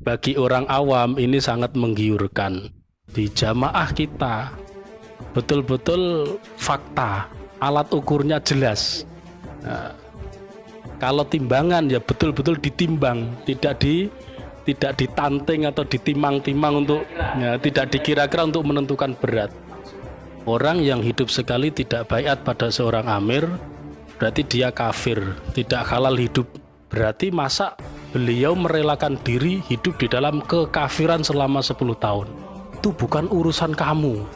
bagi orang awam ini sangat menggiurkan. Di jamaah kita betul-betul fakta, alat ukurnya jelas. Nah, kalau timbangan ya betul-betul ditimbang, tidak ditanting atau ditimang-timang untuk ya, tidak dikira-kira untuk menentukan berat. Orang yang hidup sekali tidak baiat pada seorang amir berarti dia kafir, tidak halal hidup. Berarti masa beliau merelakan diri hidup di dalam kekafiran selama 10 tahun. Itu bukan urusan kamu.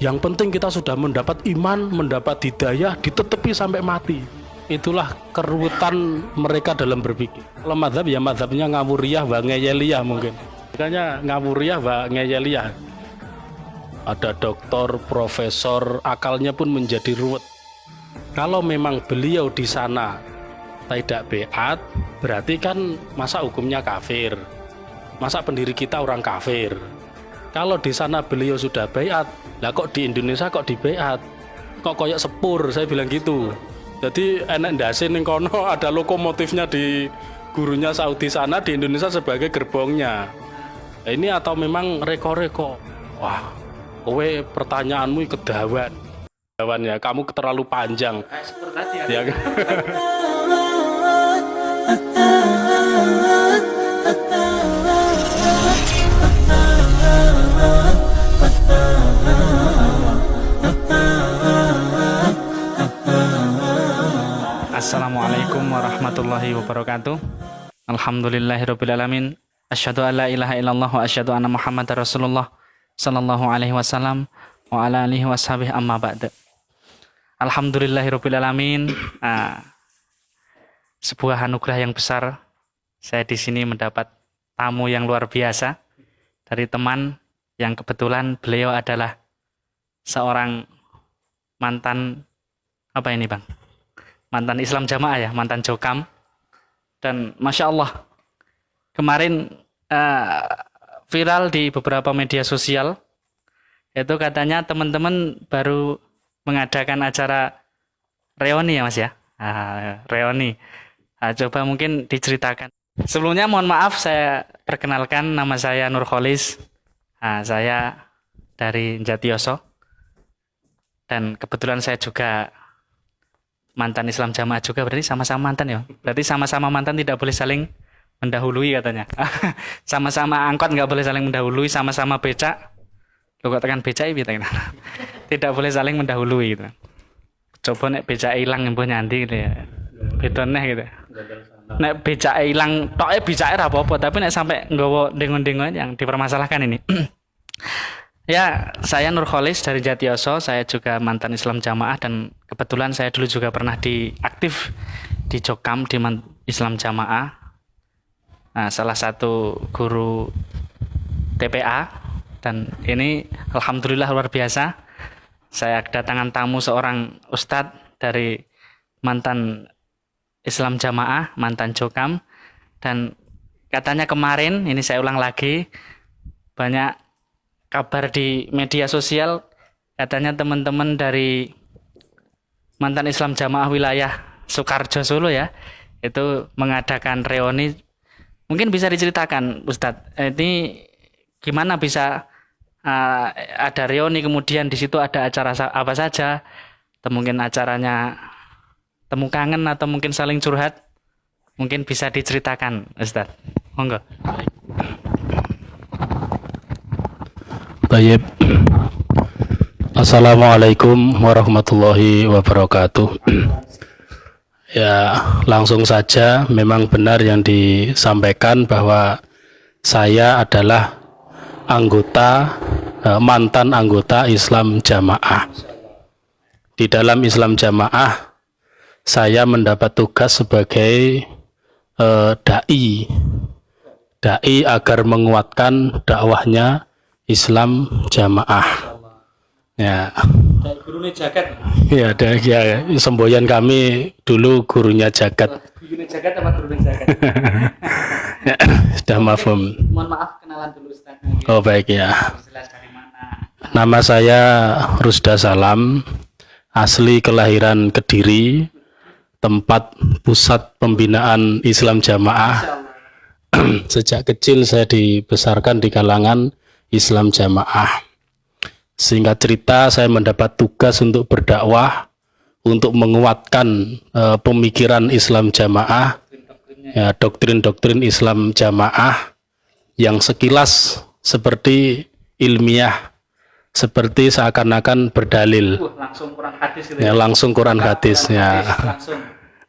Yang penting kita sudah mendapat iman, mendapat hidayah, ditetepi sampai mati. Itulah keruwetan mereka dalam berpikir. Kalau mazhab ya mazhabnya ngawuriyah wa ngeyeliyah mungkin. Makanya ngawuriyah wa ngeyeliyah. Ada doktor, profesor, akalnya pun menjadi ruwet. Kalau memang beliau di sana tidak beat, berarti kan masa hukumnya kafir. Masa pendiri kita orang kafir. Kalau di sana beliau sudah beat, lah kok di Indonesia kok di beat? Kok koyok sepur, saya bilang gitu. Jadi enak ndasin ning kono ada lokomotifnya di gurunya Saudi sana, di Indonesia sebagai gerbongnya. Nah, ini atau memang reko-reko? Wah, kowe pertanyaanmu kedawan. Kedawan ya, kamu terlalu panjang. Ya. Assalamualaikum warahmatullahi wabarakatuh. Alhamdulillahirrabbilalamin. Asyhadu an la ilaha illallah wa asyhadu anna Muhammadar Rasulullah sallallahu alaihi wasallam wa ala alihi washabihi amma ba'd. Alhamdulillahirrabbilalamin. Sebuah anugerah yang besar. Saya di sini mendapat tamu yang luar biasa dari teman yang kebetulan beliau adalah seorang mantan apa ini, Bang? Mantan Islam Jamaah ya, mantan Jokam. Dan Masya Allah, kemarin viral di beberapa media sosial, itu katanya teman-teman baru mengadakan acara reuni ya Mas ya. Reuni. Coba mungkin diceritakan. Sebelumnya mohon maaf, saya perkenalkan, nama saya Nur Kholis. Saya dari Jatiyoso. Dan kebetulan saya juga mantan Islam Jamaah juga, berarti sama-sama mantan ya. Berarti sama-sama mantan tidak boleh saling mendahului katanya. Sama-sama angkot nggak boleh saling mendahului, sama-sama becak. Lo kok tekan becak gitu. Tidak boleh saling mendahului gitu. Coba nek becak hilang embuh nyanti gitu ya. Bedone gitu. Nek becak hilang toke becake ra apa-apa, tapi nek sampai nggawa dengon-dengon yang dipermasalahkan ini. Ya, saya Nur Kholis dari Jatiyoso. Saya juga mantan Islam Jamaah dan kebetulan saya dulu juga pernah aktif di Jokam di Islam Jamaah. Nah, salah satu guru TPA, dan ini alhamdulillah luar biasa. Saya kedatangan tamu seorang ustadz dari mantan Islam Jamaah, mantan Jokam, dan katanya kemarin, ini saya ulang lagi, banyak kabar di media sosial, katanya teman-teman dari mantan Islam Jamaah wilayah Sukarjo Solo ya, itu mengadakan reuni. Mungkin bisa diceritakan Ustadz, ini gimana bisa ada reuni, kemudian di situ ada acara apa saja, atau mungkin acaranya temu kangen atau mungkin saling curhat, mungkin bisa diceritakan Ustadz, monggo. Baik. Assalamualaikum warahmatullahi wabarakatuh. Ya, langsung saja, memang benar yang disampaikan bahwa saya adalah mantan anggota Islam Jamaah. Di dalam Islam Jamaah, saya mendapat tugas sebagai dai agar menguatkan dakwahnya Islam Jamaah. Ya. Gurunya Jagat. Ya, semboyan kami dulu gurunya Jagat. Gurunya Jagat apa gurunya Jagat? Ya, sudah mafhum. Mohon maaf, kenalan dulu Ustaz. Oh baik ya. Jelas dari mana? Nama saya Rusda Salam, asli kelahiran Kediri, tempat pusat pembinaan Islam Jamaah sejak kecil saya dibesarkan di kalangan Islam Jamaah. Singkat cerita, saya mendapat tugas untuk berdakwah, untuk menguatkan pemikiran Islam Jamaah, ya, doktrin-doktrin Islam Jamaah yang sekilas seperti ilmiah, seperti seakan-akan berdalil. Langsung Quran hadis gitu Ya, langsung Quran hadis ya. langsung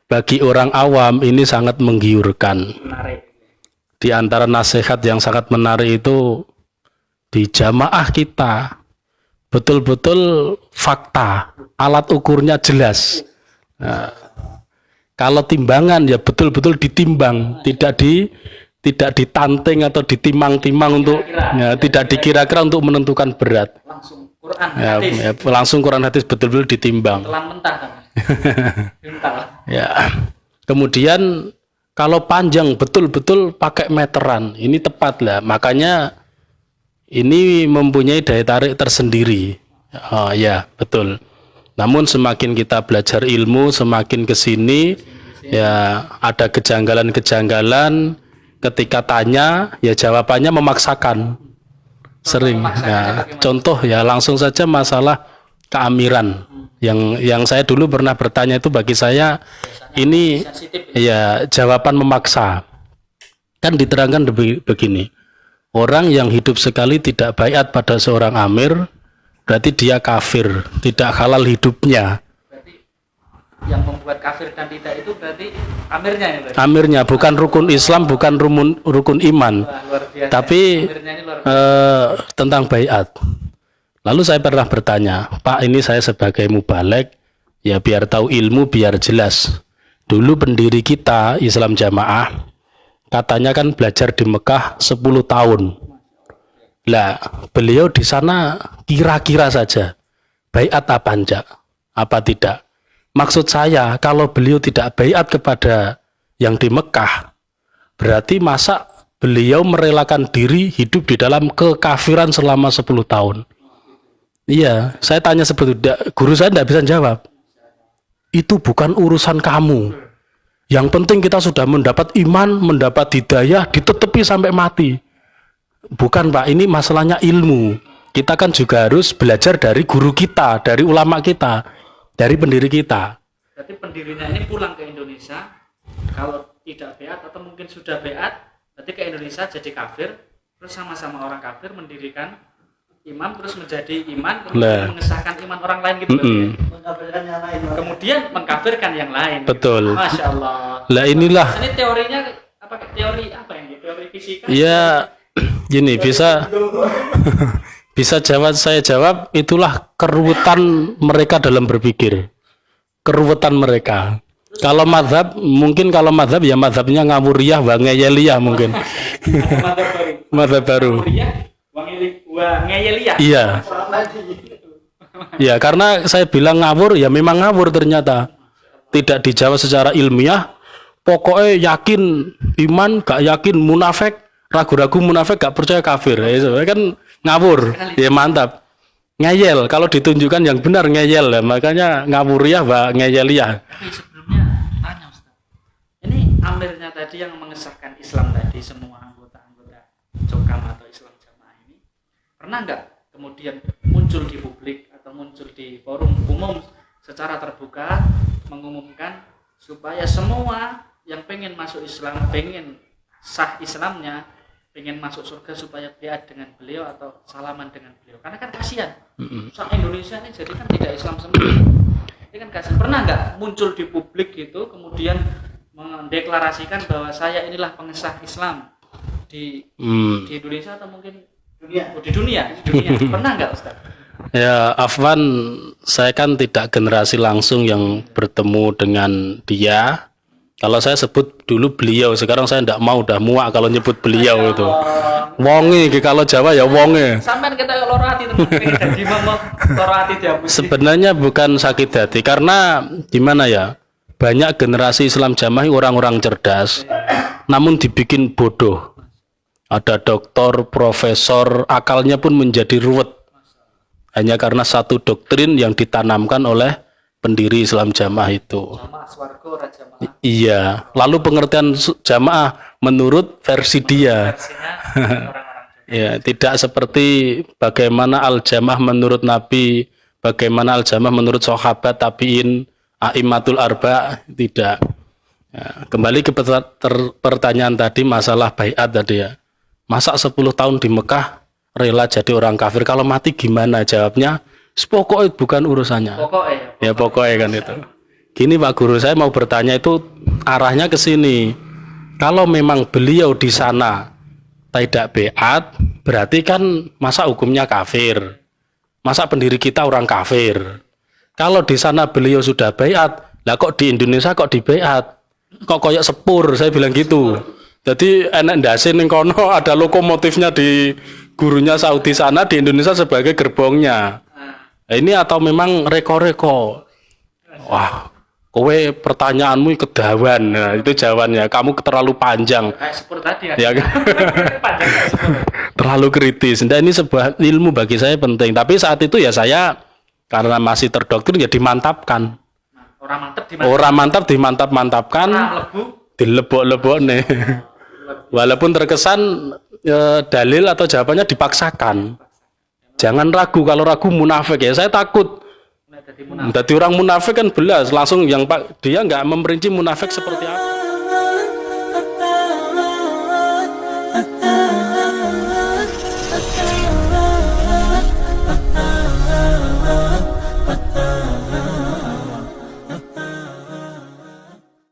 Bagi orang awam ini sangat menggiurkan. menarik. Di antara nasihat yang sangat menarik itu, di jamaah kita betul-betul fakta, alat ukurnya jelas. Nah, kalau timbangan ya betul-betul ditimbang, tidak ditanting atau ditimang-timang untuk ya, tidak dikira-kira untuk menentukan berat. Langsung Quran Ya, hadis. ya, langsung Quran hadis betul-betul ditimbang. Telan mentah kan. Gental. Ya. Kemudian kalau panjang betul-betul pakai meteran, ini tepat lah. Makanya ini mempunyai daya tarik tersendiri. Oh, ya, betul. Namun semakin kita belajar ilmu, semakin ke sini ya ada kejanggalan-kejanggalan. Ketika tanya, ya jawabannya memaksakan. Sering. Ya, contoh ya langsung saja masalah keamiran. Yang saya dulu pernah bertanya itu bagi saya ini ya jawaban memaksa. Kan diterangkan begini. Orang yang hidup sekali tidak baiat pada seorang amir, berarti dia kafir, tidak halal hidupnya. Berarti yang membuat kafir dan tidak itu berarti amirnya ya berarti. Amirnya bukan rukun Islam, bukan rukun iman. Wah, luar biasa. Tapi Amirnya ini luar biasa. tentang baiat. Lalu saya pernah bertanya, Pak, ini saya sebagai mubalek, ya biar tahu ilmu, biar jelas. Dulu pendiri kita Islam Jamaah, katanya kan belajar di Mekah 10 tahun. Lah, beliau di sana kira-kira saja, baiat apa enggak, apa tidak. Maksud saya, kalau beliau tidak baiat kepada yang di Mekah, berarti masa beliau merelakan diri hidup di dalam kekafiran selama 10 tahun. Iya, saya tanya seperti itu, guru saya tidak bisa jawab. Itu bukan urusan kamu. Yang penting kita sudah mendapat iman, mendapat hidayah, ditetepi sampai mati. Bukan Pak, ini masalahnya ilmu. Kita kan juga harus belajar dari guru kita, dari ulama kita, dari pendiri kita. Berarti pendirinya ini pulang ke Indonesia, kalau tidak beat atau mungkin sudah beat, berarti ke Indonesia jadi kafir, terus sama-sama orang kafir mendirikan imam, terus menjadi iman, kemudian mengesahkan iman orang lain gitu. Berarti ya? Kemudian mengkafirkan yang lain. Betul. Masya Allah. Lah inilah. Ini teorinya apa? Teori apa ini? Teori fisika? Ya, gini bisa saya jawab, itulah keruwetan mereka dalam berpikir, keruwetan mereka. Kalau mazhab, mungkin kalau mazhab ya mazhabnya ngawuriyah wa ngeyeliyah mungkin. Mazhab baru. Iya. Ya, karena saya bilang ngawur, ya memang ngawur ternyata. Tidak dijawab secara ilmiah. Pokoknya yakin iman, gak yakin munafik, ragu-ragu munafik, gak percaya kafir. Ya, kan ngawur. Ya mantap. Ngeyel, kalau ditunjukkan yang benar ngeyel ya. Makanya ngawuriyah wa ngeyeliyah. Tapi sebelumnya tanya Ustaz. Ini amirnya tadi yang mengesahkan Islam tadi, semua anggota-anggota Cokam atau Islam Jamaah ini pernah nggak kemudian muncul di publik atau muncul di forum umum secara terbuka mengumumkan supaya semua yang pengen masuk Islam, pengen sah Islamnya, pengen masuk surga supaya biat dengan beliau atau salaman dengan beliau, karena kan kasihan Indonesia ini jadi kan tidak Islam semua, ini kan kasihan. Pernah nggak muncul di publik gitu kemudian mendeklarasikan bahwa saya inilah pengesah Islam di Indonesia atau mungkin di dunia pernah nggak Ustaz? Ya, Afwan, saya kan tidak generasi langsung yang bertemu dengan dia. Kalau saya sebut dulu beliau, sekarang saya tidak mau, udah muak kalau nyebut beliau itu. Wonge, kalau Jawa ya wonge. Sampai kita loro hati teman-teman, di mama loro hati dihapus. Sebenarnya bukan sakit hati, karena gimana ya, banyak generasi Islam Jamaah orang-orang cerdas, namun dibikin bodoh. Ada doktor, profesor, akalnya pun menjadi ruwet. Hanya karena satu doktrin yang ditanamkan oleh pendiri Islam Jamaah itu. Jamaah swarga, jamaah. Iya, lalu pengertian jamaah menurut versi dia. Versinya orang-orang Ya, tidak seperti bagaimana al-jamah menurut Nabi, bagaimana al-jamah menurut sahabat, tabiin, a'immatul arba, tidak. Ya, kembali ke pertanyaan tadi masalah baiat tadi ya. Masa 10 tahun di Mekah rela jadi orang kafir, kalau mati gimana? Jawabnya, pokoknya bukan urusannya. pokoknya. Ya pokoknya kan itu. Gini Pak Guru, saya mau bertanya itu arahnya ke sini. Kalau memang beliau di sana tidak baiat, berarti kan masa hukumnya kafir? Masa pendiri kita orang kafir? Kalau di sana beliau sudah baiat, lah kok di Indonesia kok di baiat? Kok koyok sepur, saya bilang gitu. Jadi enak ndase ning kono ada lokomotifnya di gurunya Saudi sana, di Indonesia sebagai gerbongnya. Nah, ini atau memang reko-reko? Wah, kowe pertanyaanmu kedawan. Nah, itu jawabannya. Kamu terlalu panjang. Kayak sepur tadi Ya kan? Panjang kayak sepur. Terlalu kritis. Nah, ini sebuah ilmu bagi saya penting. Tapi saat itu ya saya karena masih terdoktrin ya dimantapkan. Orang mantep di Dimantap-mantapkan, lebu. dilebok-lebok nih. Walaupun terkesan dalil atau jawabannya dipaksakan. Jangan ragu, kalau ragu munafik ya. Saya takut. Jadi orang munafik kan belas langsung yang dia nggak memperinci munafik seperti apa.